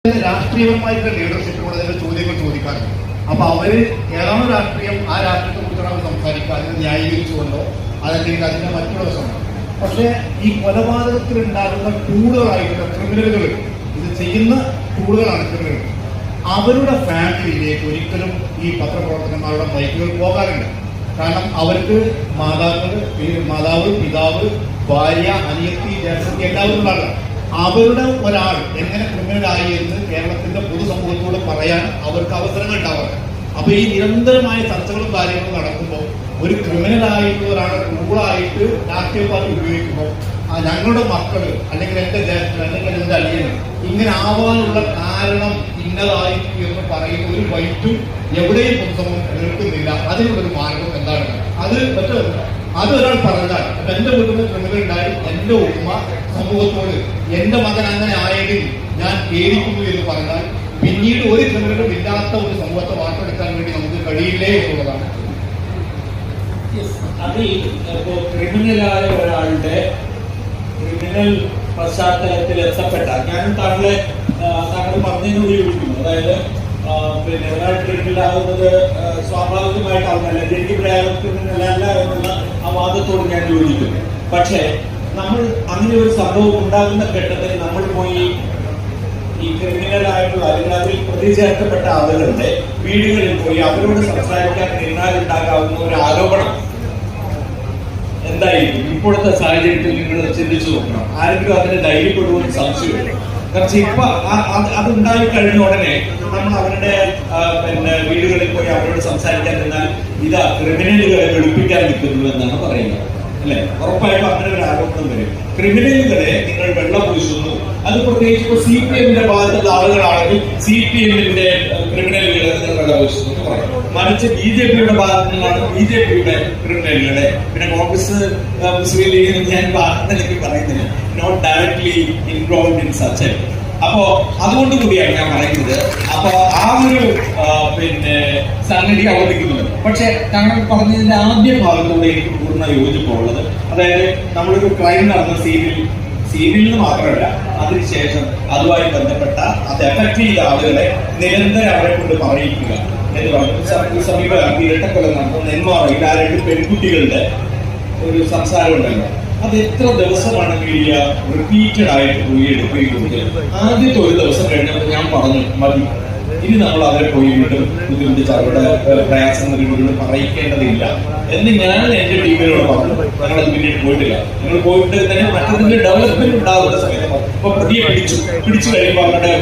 രാഷ്ട്രീയപരമായിട്ടുള്ള ലീഡർഷിപ്പിനോട് അതിന്റെ ചോദ്യങ്ങൾ ചോദിക്കാറുണ്ട്. അപ്പൊ അവര് ഏതാണോ രാഷ്ട്രീയം, ആ രാഷ്ട്രീയത്തെ കുറിച്ചാണ് അവർ സംസാരിക്കുക. അതിനെ ന്യായീകരിച്ചുകൊണ്ടോ അതല്ലെങ്കിൽ അതിന്റെ മറ്റുള്ള വശമാണ്. പക്ഷെ ഈ കൊലപാതകത്തിൽ ഉണ്ടാകുന്ന ടൂളുകളായിട്ടുള്ള ക്രിമിനലുകൾ, ഇത് ചെയ്യുന്ന ടൂളുകളാണ് ക്രിമിനലുകൾ. അവരുടെ ഫാമിലിയിലേക്ക് ഒരിക്കലും ഈ പത്രപ്രവർത്തകന്മാരുടെ ബൈക്കുകൾ പോകാറില്ല. കാരണം അവർക്ക് മാതാവ്, പിതാവ്, ഭാര്യ, അനിയത്തി, ജ്യേഷ്ഠത്തി എല്ലാവരും ഉണ്ടാകാം. അവരുടെ ഒരാൾ എങ്ങനെ ക്രിമിനലായി എന്ന് കേരളത്തിന്റെ പൊതുസമൂഹത്തോട് പറയാൻ അവർക്ക് അവസരങ്ങൾ ഉണ്ടാവാറ്. അപ്പൊ ഈ നിരന്തരമായ ചർച്ചകളും കാര്യങ്ങളും നടക്കുമ്പോൾ ഒരു ക്രിമിനലായിട്ടുള്ള ഒരാളെ ടൂളായിട്ട് രാഷ്ട്രീയ പാർട്ടി ഉപയോഗിക്കുമ്പോൾ ഞങ്ങളുടെ മക്കള് അല്ലെങ്കിൽ എന്റെ ജ്യേഷ്ഠൻ അല്ലെങ്കിൽ എന്റെ അനിയന് ഇങ്ങനെ ആവാനുള്ള കാരണം ഇന്നതായിരിക്കും എന്ന് പറയുന്ന ഒരു വൈറ്റും എവിടെയും പൊതുസമൂഹം നിൽക്കുന്നില്ല. അതിനുള്ളൊരു മാർഗം എന്താണ്? അത് പറ്റുമല്ല. അതൊരാൾ പറഞ്ഞാൽ എന്റെ വീട്ടിൽ ക്രിമിനൽ ഉണ്ടായി എന്റെ ഉമ്മ സമൂഹത്തോട് എന്റെ മകൻ അങ്ങനെ ആയെങ്കിൽ ഞാൻ പേടിക്കുന്നു എന്ന് പറഞ്ഞാൽ പിന്നീട് ഒരു ക്രിമിനലും ഇല്ലാത്ത ഒരു സമൂഹത്തെ വാർത്തെടുക്കാൻ വേണ്ടി നമുക്ക് കഴിയില്ലേ എന്നുള്ളതാണ്. അതിൽ ഇപ്പോ ക്രിമിനലായ ഒരാളുടെ ക്രിമിനൽ പശ്ചാത്തലത്തിൽ എത്തപ്പെട്ട ഞാനും താങ്കൾ പറഞ്ഞതിനോട് യോജിക്കുന്നു. അതായത് പിന്നെ ഒരാൾ ക്രിമിനലാകുന്നത് സ്വാഭാവികമായിട്ടാവുന്നല്ല, ജനിക്ക് പ്രയാസം ക്രിമിനലല്ല എന്നുള്ള ആ വാദത്തോട് ഞാൻ യോജിക്കുന്നു. പക്ഷേ നമ്മൾ അങ്ങനെ ഒരു സംഭവം ഉണ്ടാകുന്ന ഘട്ടത്തിൽ നമ്മൾ പോയി ഈ ക്രിമിനലായിട്ടുള്ള അല്ലെങ്കിൽ അതിൽ പ്രതി ചേർക്കപ്പെട്ട ആളുകളുടെ വീടുകളിൽ പോയി അവരോട് സംസാരിക്കാൻ നിന്നാലുണ്ടാകാവുന്ന ഒരു ആരോപണം എന്തായിരിക്കും? ഇപ്പോഴത്തെ സാഹചര്യത്തിൽ നിങ്ങൾ ചിന്തിച്ചു നോക്കണം. ആരെങ്കിലും അതിന് ധൈര്യപ്പെടുമെന്ന് സംശയമില്ല. കാരണം ഇപ്പൊ അത് ഉണ്ടായി കഴിഞ്ഞ ഉടനെ നമ്മൾ അവരുടെ പിന്നെ വീടുകളിൽ പോയി അവരോട് സംസാരിക്കാൻ നിന്നാൽ ഇതാ ക്രിമിനലുകളെ വെളുപ്പിക്കാൻ നിൽക്കുന്നു എന്നാണ് പറയുന്നത്, അല്ലെ? ഉറപ്പായിട്ടും അങ്ങനെ ഒരു ആരോപണം വരും. ക്രിമിനലുകളെ നിങ്ങൾ വെള്ളം പൂശുന്നു. അത് പ്രത്യേകിച്ച് ഇപ്പൊ CPM-ന്റെ ഭാഗത്തുള്ള ആളുകളാണെങ്കിൽ CPM-ന്റെ ക്രിമിനലുകളെ നിങ്ങൾ വെള്ളം പൂശുന്നു എന്ന് പറയും. മറിച്ച് BJP-യുടെ ഭാഗത്തു നിന്നാണ് BJP-യുടെ ക്രിമിനലുകളെ, പിന്നെ കോൺഗ്രസ്, മുസ്ലിം ലീഗ് ഞാൻ എനിക്ക് പറയുന്നില്ല, not directly involve in such. അപ്പോ അതുകൊണ്ട് കൂടിയാണ് ഞാൻ പറയുന്നത്. അപ്പൊ ആ ഒരു പിന്നെ സംഗതി അവതരിക്കുന്നുണ്ട്. പക്ഷെ താങ്കൾ പറഞ്ഞതിന്റെ ആദ്യ ഭാഗത്തോടെ എനിക്ക് പൂർണ്ണ യോജിപ്പുള്ളത്, അതായത് നമ്മളൊരു ക്രൈം നടന്ന സീനിൽ നിന്ന് മാത്രമല്ല അതിനുശേഷം അതുമായി ബന്ധപ്പെട്ട അത് എഫക്ട് ചെയ്ത ആളുകളെ നിരന്തരം അവരെ കൊണ്ട് പറയിക്കുക എന്ന് പറഞ്ഞു. സമീപകാലത്ത് ഇരട്ടക്കൊലം നടന്ന നെന്മാറയിൽ ആ 2 പെൺകുട്ടികളുടെ ഒരു സംസാരം ഉണ്ടല്ലോ, അത് എത്ര ദിവസമാണ് മീഡിയ റിപ്പീറ്റഡ് ആയിട്ട് പോയി എടുക്കുകയും ആദ്യത്തെ ഒരു ദിവസം കഴിഞ്ഞപ്പോൾ ഞാൻ പറഞ്ഞു മതി, ഇനി നമ്മൾ അവരെ പോയി വീണ്ടും ബുദ്ധിമുട്ടിച്ച് അവരുടെ പ്രയാസങ്ങൾ വീണ്ടും പറയിക്കേണ്ടതില്ല എന്ന് ഞാൻ എന്റെ ടീമിനോട് പറഞ്ഞു. ഞങ്ങളത് പിന്നീട് പോയിട്ടില്ല. നിങ്ങൾ പോയിട്ട് തന്നെ മറ്റൊരു ഡെവലപ്മെന്റ് ഉണ്ടാകുന്ന സമയത്ത് ഇപ്പൊ പ്രതിയെ പിടിച്ചു കഴിയുമ്പോൾ അവരുടെ